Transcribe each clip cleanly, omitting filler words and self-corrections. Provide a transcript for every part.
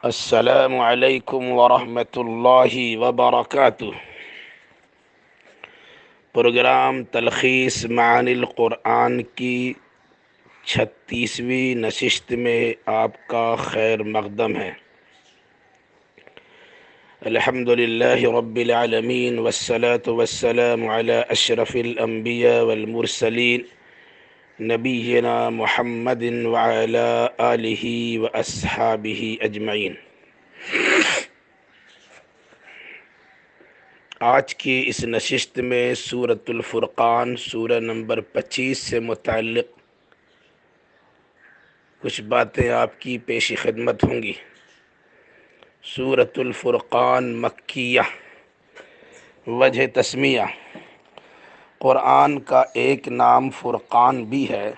السلام علیکم ورحمۃ اللہ وبرکاتہ۔ پروگرام تلخیص معانی القرآن کی 36ویں نشست میں آپ کا خیر مقدم ہے۔ الحمد للہ رب العالمین والصلاة والسلام علی اشرف الانبیاء والمرسلین نبینا محمد وعلی آلہ واصحابہ اجمعین۔ آج کی اس نشست میں سورۃ الفرقان سورہ نمبر 25 سے متعلق کچھ باتیں آپ کی پیش خدمت ہوں گی۔ سورۃ الفرقان مکیہ۔ وجہ تسمیہ: قرآن کا ایک نام فرقان بھی ہے،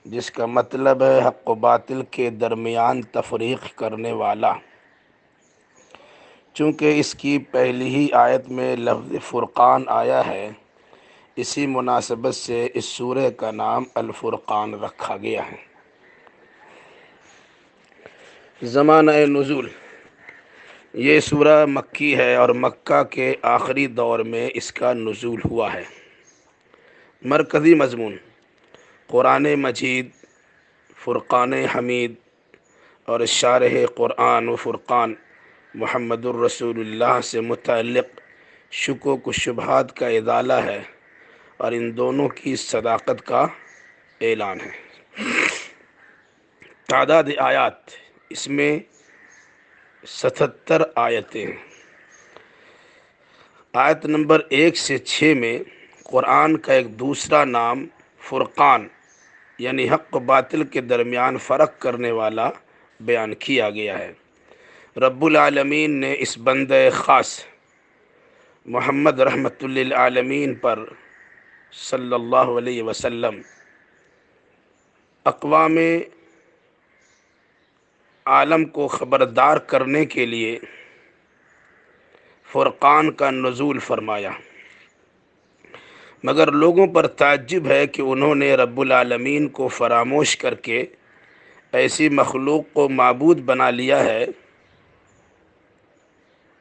جس کا مطلب ہے حق و باطل کے درمیان تفریق کرنے والا۔ چونکہ اس کی پہلی ہی آیت میں لفظ فرقان آیا ہے، اسی مناسبت سے اس سورہ کا نام الفرقان رکھا گیا ہے۔ زمانہ نزول: یہ سورہ مکی ہے اور مکہ کے آخری دور میں اس کا نزول ہوا ہے۔ مرکزی مضمون: قرآن مجید، فرقان حمید اور شارح قرآن و فرقان محمد الرسول اللہ سے متعلق شکوک و شبہات کا ازالہ ہے اور ان دونوں کی صداقت کا اعلان ہے۔ تعداد آیات: اس میں 77 آیتیں ہیں۔ آیت نمبر 1 سے 6 میں قرآن کا ایک دوسرا نام فرقان یعنی حق و باطل کے درمیان فرق کرنے والا بیان کیا گیا ہے۔ رب العالمین نے اس بندہ خاص محمد رحمۃ للعالمین پر صلی اللہ علیہ وسلم اقوام عالم کو خبردار کرنے کے لیے فرقان کا نزول فرمایا، مگر لوگوں پر تعجب ہے کہ انہوں نے رب العالمین کو فراموش کر کے ایسی مخلوق کو معبود بنا لیا ہے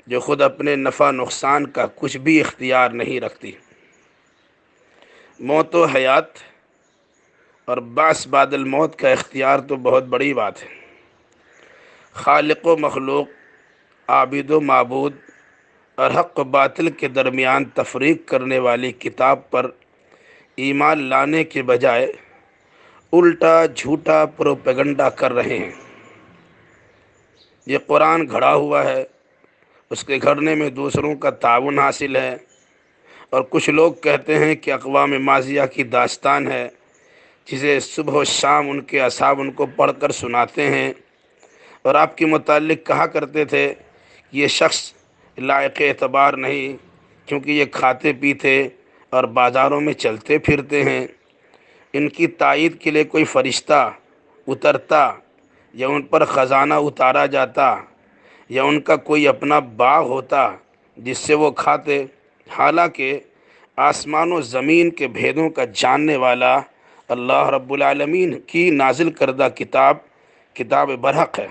جو خود اپنے نفع نقصان کا کچھ بھی اختیار نہیں رکھتی۔ موت و حیات اور بعث بعد الموت کا اختیار تو بہت بڑی بات ہے۔ خالق و مخلوق، عابد و معبود اور حق و باطل کے درمیان تفریق کرنے والی کتاب پر ایمان لانے کے بجائے الٹا جھوٹا پروپیگنڈا کر رہے ہیں۔ یہ قرآن گھڑا ہوا ہے، اس کے گھڑنے میں دوسروں کا تعاون حاصل ہے، اور کچھ لوگ کہتے ہیں کہ اقوام ماضیہ کی داستان ہے جسے صبح و شام ان کے اصحاب ان کو پڑھ کر سناتے ہیں، اور آپ کے متعلق کہا کرتے تھے یہ شخص لائق اعتبار نہیں کیونکہ یہ کھاتے پیتے اور بازاروں میں چلتے پھرتے ہیں۔ ان کی تائید کے لیے کوئی فرشتہ اترتا یا ان پر خزانہ اتارا جاتا یا ان کا کوئی اپنا باغ ہوتا جس سے وہ کھاتے۔ حالانکہ آسمان و زمین کے بھیدوں کا جاننے والا اللہ رب العالمین کی نازل کردہ کتاب برحق ہے،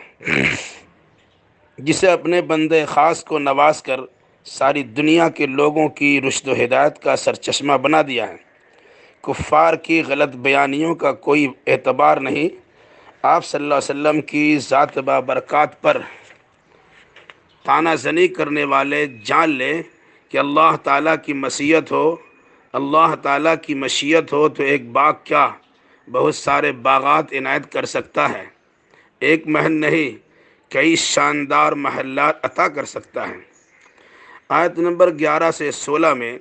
جسے اپنے بندے خاص کو نواز کر ساری دنیا کے لوگوں کی رشد و ہدایت کا سرچشمہ بنا دیا ہے۔ کفار کی غلط بیانیوں کا کوئی اعتبار نہیں۔ آپ صلی اللہ علیہ وسلم کی ذات بابرکات پر طعنہ زنی کرنے والے جان لیں کہ اللہ تعالیٰ کی مشیت ہو تو ایک باغ کیا بہت سارے باغات عنایت کر سکتا ہے، ایک محل نہیں کئی شاندار محلات عطا کر سکتا ہے۔ آیت نمبر 11 سے 16 میں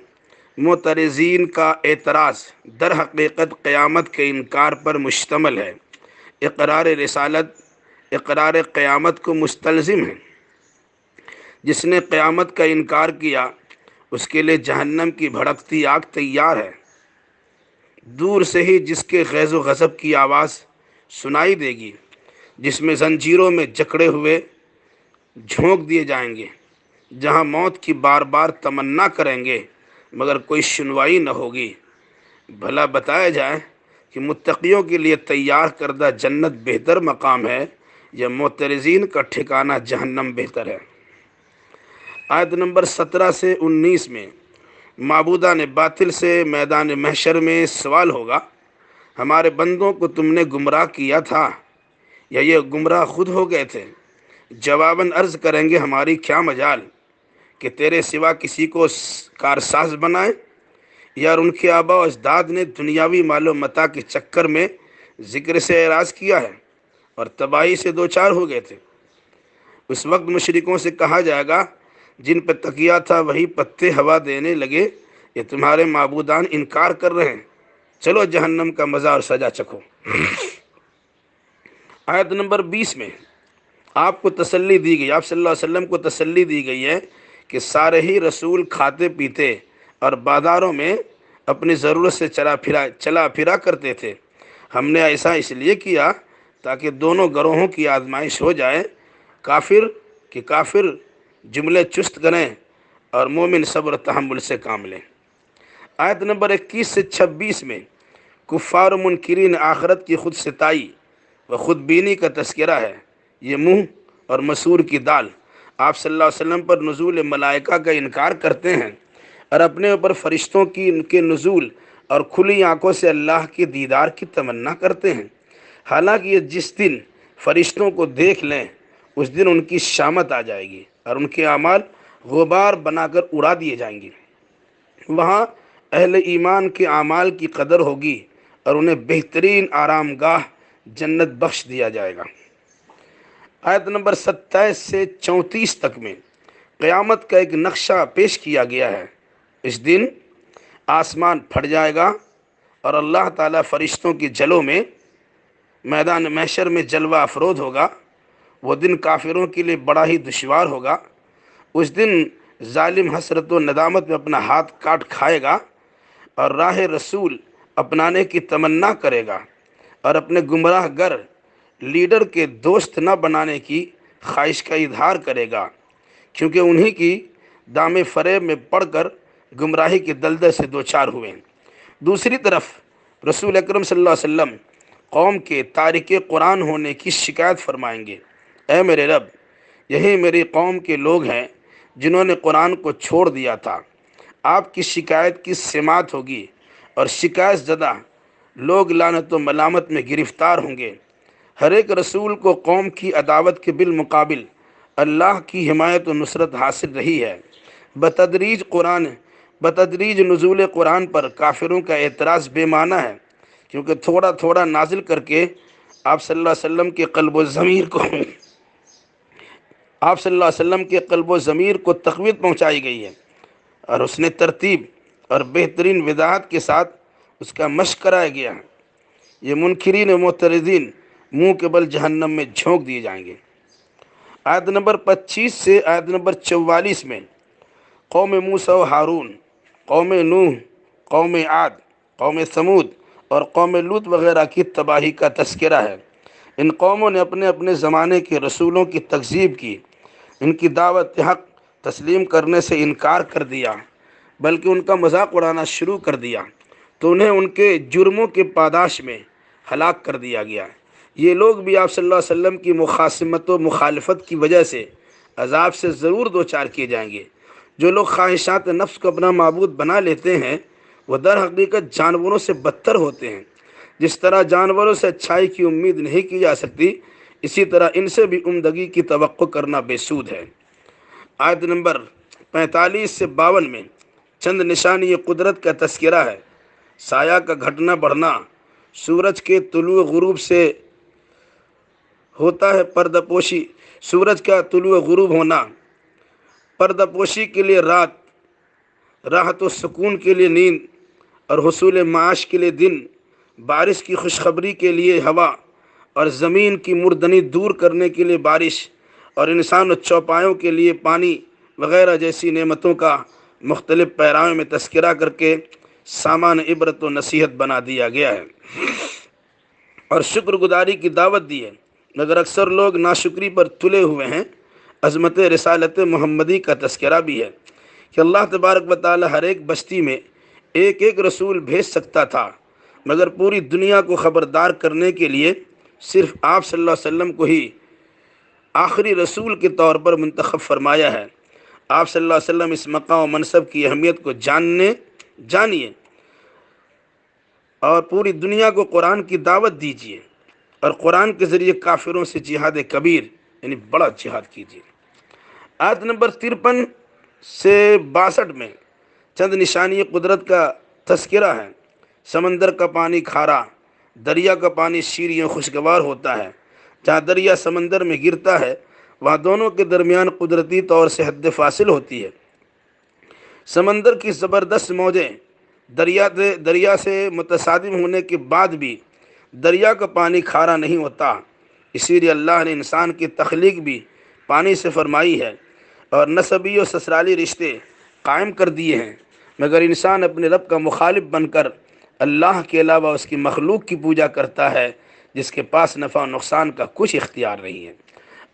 معترضین کا اعتراض در حقیقت قیامت کے انکار پر مشتمل ہے۔ اقرار رسالت اقرار قیامت کو مستلزم ہے۔ جس نے قیامت کا انکار کیا اس کے لیے جہنم کی بھڑکتی آگ تیار ہے۔ دور سے ہی جس کے غیظ و غضب کی آواز سنائی دے گی، جس میں زنجیروں میں جکڑے ہوئے جھونک دیے جائیں گے، جہاں موت کی بار بار تمنا کریں گے مگر کوئی سنوائی نہ ہوگی۔ بھلا بتایا جائے کہ متقیوں کے لیے تیار کردہ جنت بہتر مقام ہے یا معترضین کا ٹھکانہ جہنم بہتر ہے۔ آیت نمبر 17 سے 19 میں معبودان باطل سے میدان محشر میں سوال ہوگا، ہمارے بندوں کو تم نے گمراہ کیا تھا یا یہ گمراہ خود ہو گئے تھے؟ جواباً عرض کریں گے، ہماری کیا مجال کہ تیرے سوا کسی کو کارساز بنائیں، یا ان کے آباء و اجداد نے دنیاوی مال و متاع کے چکر میں ذکر سے اعراض کیا ہے اور تباہی سے دوچار ہو گئے تھے۔ اس وقت مشرکوں سے کہا جائے گا، جن پہ تکیہ تھا وہی پتے ہوا دینے لگے، یہ تمہارے معبودان انکار کر رہے ہیں، چلو جہنم کا مزہ اور سزا چکھو۔ آیت نمبر 20 میں آپ کو تسلی دی گئی، آپ صلی اللہ علیہ وسلم کو تسلی دی گئی ہے کہ سارے ہی رسول کھاتے پیتے اور بازاروں میں اپنی ضرورت سے چلا پھرا کرتے تھے۔ ہم نے ایسا اس لیے کیا تاکہ دونوں گروہوں کی آزمائش ہو جائے، کافر جملے چست کریں اور مومن صبر و تحمل سے کام لیں۔ آیت نمبر 21 سے 26 میں کفار و منکرین آخرت کی خود ستائی و خود بینی کا تذکرہ ہے۔ یہ منہ اور مسور کی دال آپ صلی اللہ علیہ وسلم پر نزول ملائکہ کا انکار کرتے ہیں اور اپنے اوپر فرشتوں کی ان کے نزول اور کھلی آنکھوں سے اللہ کے دیدار کی تمنا کرتے ہیں، حالانکہ یہ جس دن فرشتوں کو دیکھ لیں اس دن ان کی شامت آ جائے گی اور ان کے اعمال غبار بنا کر اڑا دیے جائیں گے۔ وہاں اہل ایمان کے اعمال کی قدر ہوگی اور انہیں بہترین آرام گاہ جنت بخش دیا جائے گا۔ آیت نمبر 27 سے 34 تک میں قیامت کا ایک نقشہ پیش کیا گیا ہے۔ اس دن آسمان پھٹ جائے گا اور اللہ تعالیٰ فرشتوں کی جلوں میں میدان محشر میں جلوہ افروز ہوگا۔ وہ دن کافروں کے لیے بڑا ہی دشوار ہوگا۔ اس دن ظالم حسرت و ندامت میں اپنا ہاتھ کاٹ کھائے گا اور راہ رسول اپنانے کی تمنا کرے گا اور اپنے گمراہ گر لیڈر کے دوست نہ بنانے کی خواہش کا اظہار کرے گا، کیونکہ انہی کی دام فریب میں پڑھ کر گمراہی کے دلدل سے دوچار ہوئے۔ دوسری طرف رسول اکرم صلی اللہ علیہ وسلم قوم کے تارک قرآن ہونے کی شکایت فرمائیں گے، اے میرے رب، یہی میری قوم کے لوگ ہیں جنہوں نے قرآن کو چھوڑ دیا تھا۔ آپ کی شکایت کی سماعت ہوگی اور شکایت زدہ لوگ لعنت و ملامت میں گرفتار ہوں گے۔ ہر ایک رسول کو قوم کی عداوت کے بالمقابل اللہ کی حمایت و نصرت حاصل رہی ہے۔ بتدریج نزول قرآن پر کافروں کا اعتراض بے معنی ہے، کیونکہ تھوڑا تھوڑا نازل کر کے آپ صلی اللہ علیہ وسلم کے قلب و ضمیر کو تقویت پہنچائی گئی ہے اور اس نے ترتیب اور بہترین وضاحت کے ساتھ اس کا مشق کرایا گیا ہے۔ یہ منکرین و معترضین منہ کے بل جہنم میں جھونک دیے جائیں گے۔ آیت نمبر 25 سے آیت نمبر 44 میں قوم موسیٰ و ہارون، قوم نوح، قوم عاد، قوم ثمود اور قوم لوط وغیرہ کی تباہی کا تذکرہ ہے۔ ان قوموں نے اپنے اپنے زمانے کے رسولوں کی تکذیب کی، ان کی دعوت حق تسلیم کرنے سے انکار کر دیا، بلکہ ان کا مذاق اڑانا شروع کر دیا، تو انہیں ان کے جرموں کے پاداش میں ہلاک کر دیا گیا۔ یہ لوگ بھی آپ صلی اللہ علیہ وسلم کی مخاصمت و مخالفت کی وجہ سے عذاب سے ضرور دوچار کیے جائیں گے۔ جو لوگ خواہشات نفس کو اپنا معبود بنا لیتے ہیں وہ در حقیقت جانوروں سے بدتر ہوتے ہیں۔ جس طرح جانوروں سے اچھائی کی امید نہیں کی جا سکتی، اسی طرح ان سے بھی عمدگی کی توقع کرنا بے سود ہے۔ آیت نمبر 45 سے 52 میں چند نشانی قدرت کا تذکرہ ہے۔ سایہ کا گھٹنا بڑھنا، سورج کے طلوع غروب سے ہوتا ہے پردہ پوشی، سورج کا طلوع غروب ہونا، پردہ پوشی کے لیے رات، راحت و سکون کے لیے نیند اور حصول معاش کے لیے دن، بارش کی خوشخبری کے لیے ہوا اور زمین کی مردنی دور کرنے کے لیے بارش اور انسان و چوپایوں کے لیے پانی وغیرہ جیسی نعمتوں کا مختلف پیراؤں میں تذکرہ کر کے سامان عبرت و نصیحت بنا دیا گیا ہے اور شکر گزاری کی دعوت دی ہے، مگر اکثر لوگ ناشکری پر تلے ہوئے ہیں۔ عظمت رسالت محمدی کا تذکرہ بھی ہے کہ اللہ تبارک و تعالی ہر ایک بستی میں ایک ایک رسول بھیج سکتا تھا، مگر پوری دنیا کو خبردار کرنے کے لیے صرف آپ صلی اللہ علیہ وسلم کو ہی آخری رسول کے طور پر منتخب فرمایا ہے۔ آپ صلی اللہ علیہ وسلم اس مقام و منصب کی اہمیت کو جانیے اور پوری دنیا کو قرآن کی دعوت دیجیے، اور قرآن کے ذریعے کافروں سے جہاد کبیر یعنی بڑا جہاد کیجیے۔ آیت نمبر 53 سے 62 میں چند نشانی قدرت کا تذکرہ ہے۔ سمندر کا پانی کھارا، دریا کا پانی شیریں خوشگوار ہوتا ہے۔ جہاں دریا سمندر میں گرتا ہے وہاں دونوں کے درمیان قدرتی طور سے حد فاصل ہوتی ہے۔ سمندر کی زبردست موجیں دریا سے متصادم ہونے کے بعد بھی دریا کا پانی کھارا نہیں ہوتا۔ اسی لیے اللہ نے انسان کی تخلیق بھی پانی سے فرمائی ہے اور نسبی و سسرالی رشتے قائم کر دیے ہیں، مگر انسان اپنے رب کا مخالف بن کر اللہ کے علاوہ اس کی مخلوق کی پوجا کرتا ہے، جس کے پاس نفع و نقصان کا کچھ اختیار نہیں ہے۔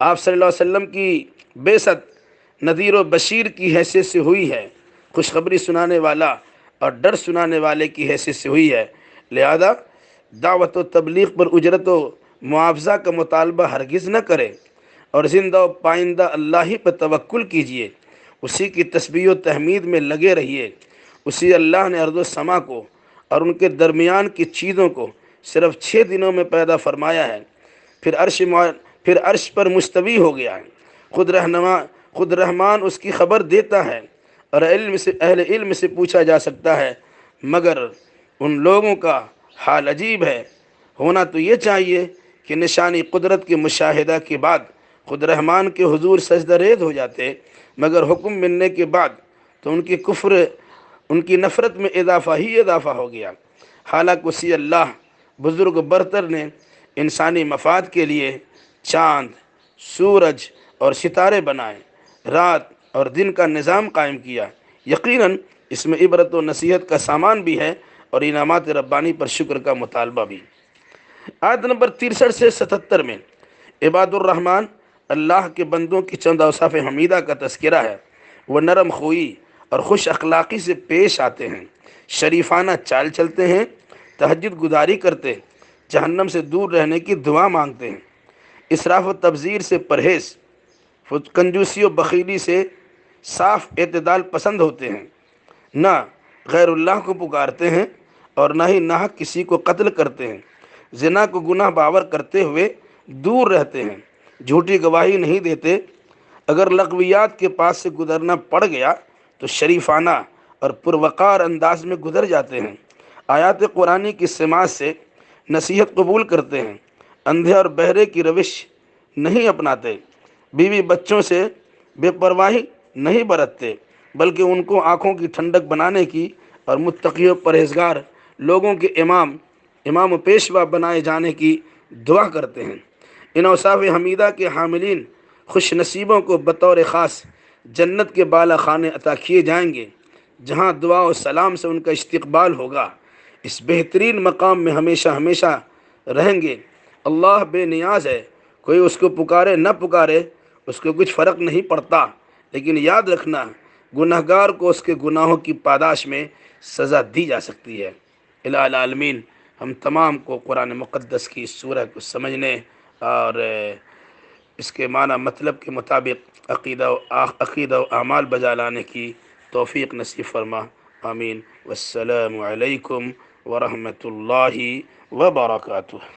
آپ صلی اللہ علیہ وسلم کی بعثت نذیر و بشیر کی حیثیت سے ہوئی ہے، خوشخبری سنانے والا اور ڈر سنانے والے کی حیثیت سے ہوئی ہے، لہذا دعوت و تبلیغ پر اجرت و معاوضہ کا مطالبہ ہرگز نہ کرے اور زندہ و پائندہ اللہ ہی پر توکل کیجیے، اسی کی تسبیح و تحمید میں لگے رہیے۔ اسی اللہ نے ارض و سما کو اور ان کے درمیان کی چیزوں کو صرف 6 دنوں میں پیدا فرمایا ہے، پھر عرش پر مستوی ہو گیا ہے۔ خود رحمان اس کی خبر دیتا ہے اور اہل علم سے پوچھا جا سکتا ہے، مگر ان لوگوں کا حال عجیب ہے۔ ہونا تو یہ چاہیے کہ نشانی قدرت کے مشاہدہ کے بعد خود رحمان کے حضور سجدہ ریز ہو جاتے، مگر حکم ملنے کے بعد تو ان کی نفرت میں اضافہ ہی اضافہ ہو گیا۔ حالانکہ اسی اللہ بزرگ برتر نے انسانی مفاد کے لیے چاند، سورج اور ستارے بنائے، رات اور دن کا نظام قائم کیا۔ یقیناً اس میں عبرت و نصیحت کا سامان بھی ہے اور انعامات ربانی پر شکر کا مطالبہ بھی۔ آیت نمبر 63 سے 77 میں عباد الرحمن اللہ کے بندوں کی چند اوصاف حمیدہ کا تذکرہ ہے۔ وہ نرم خوئی اور خوش اخلاقی سے پیش آتے ہیں، شریفانہ چال چلتے ہیں، تہجد گزاری کرتے، جہنم سے دور رہنے کی دعا مانگتے ہیں، اسراف و تبذیر سے پرہیز، کنجوسی و بخیلی سے صاف اعتدال پسند ہوتے ہیں، نہ غیر اللہ کو پکارتے ہیں اور نہ ہی ناحق کسی کو قتل کرتے ہیں، زنا کو گناہ باور کرتے ہوئے دور رہتے ہیں، جھوٹی گواہی نہیں دیتے، اگر لغویات کے پاس سے گزرنا پڑ گیا تو شریفانہ اور پروقار انداز میں گزر جاتے ہیں، آیات قرآنی کی سماعت سے نصیحت قبول کرتے ہیں، اندھے اور بہرے کی روش نہیں اپناتے، بیوی بچوں سے بے پرواہی نہیں برتتے، بلکہ ان کو آنکھوں کی ٹھنڈک بنانے کی اور متقی و پرہیزگار لوگوں کے امام و پیشوا بنائے جانے کی دعا کرتے ہیں۔ ان اوصاف حمیدہ کے حاملین خوش نصیبوں کو بطور خاص جنت کے بالا خانے عطا کیے جائیں گے، جہاں دعا و سلام سے ان کا استقبال ہوگا۔ اس بہترین مقام میں ہمیشہ ہمیشہ رہیں گے۔ اللہ بے نیاز ہے، کوئی اس کو پکارے نہ پکارے اس کو کچھ فرق نہیں پڑتا، لیکن یاد رکھنا گناہگار کو اس کے گناہوں کی پاداش میں سزا دی جا سکتی ہے۔ الہ العالمین ہم تمام کو قرآن مقدس کی اس سورہ کو سمجھنے اور اس کے معنی مطلب کے مطابق عقیدہ و اعمال بجا لانے کی توفیق نصیب فرما، آمین۔ والسلام علیکم ورحمۃ اللہ وبرکاتہ۔